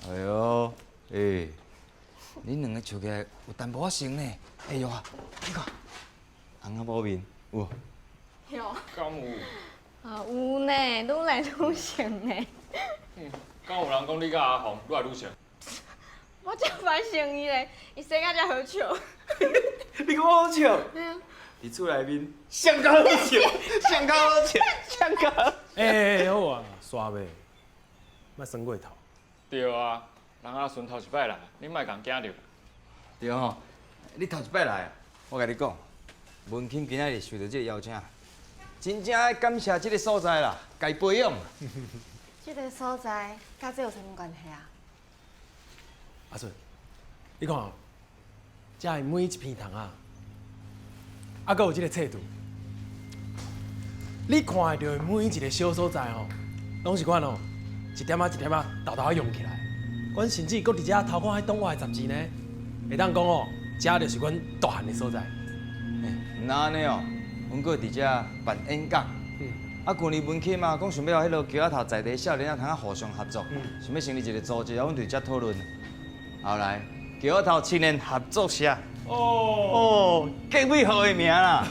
哎呦，恁两个笑起来有淡薄仔像呢。哎呦啊，你看，红仔某面有。有。敢有？啊有呢，愈来愈像呢。敢有人讲你甲阿红愈来愈像？我真捌像伊咧，伊生甲才好笑。你讲我好笑？伫厝内面上较好笑，上较好笑，上较好。好啊，煞袂，莫生过头。对啊，人阿顺头一摆来，你莫共惊着。对吼，你头一摆来，我甲你讲，文庆今仔日受到这个邀请，真正爱感谢这个所在啦，该培养。这个所在甲这有啥物关系啊？阿顺，你看哦，遮的每一片虫啊，还佫有这个册图，你看会到的每一个小所在吼，拢是阮哦一点仔一点仔豆豆用起来。阮甚至佫伫遮偷看迄动画的杂志呢，会当讲哦，遮就是阮大汉的所在。毋那安尼哦，阮佫伫遮办演讲。啊，旧年文庆嘛，讲想要互迄落桥仔头在地少年仔通啊互相合作，想要成立一个组织，啊，阮就遮讨论。后来桥仔头青年合作社。哦，极美好的名啦！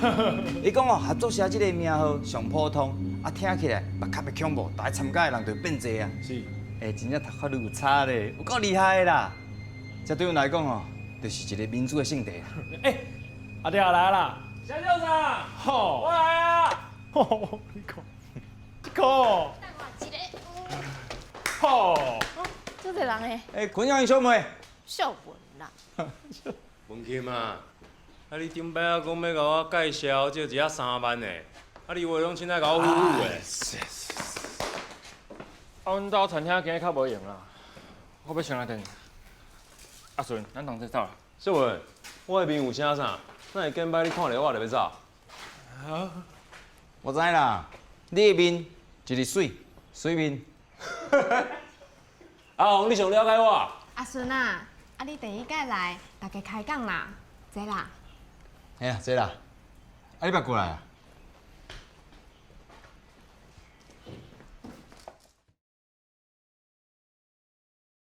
伊讲哦，合作社这个名号上普通，啊，听起来目壳的恐怖，大家参加的人就变济啊。是。真正读法律有差咧，有够厉害的啦！这对阮来讲哦，就是一个民主的圣地啦。阿弟来啦！小校长，好，我来啊！吼，你看，一个，一个。好。这个人诶，昆阳小妹，秀文啦。文琴啊，啊你顶摆啊讲要甲我介绍这一下3万的，啊你话拢凊彩甲我唬唬的。啊，阮兜餐厅今日较无闲啦，我要先来等。阿顺，咱同齐走啦。小文，我的面有啥啥？哪会见摆你看到我就要走？我知啦，你的面就是水，水面。阿红，你上了解我。阿顺啊，啊你第一届来，大家开讲啦，坐啦。哎呀，这啦，啊你捌过来啊？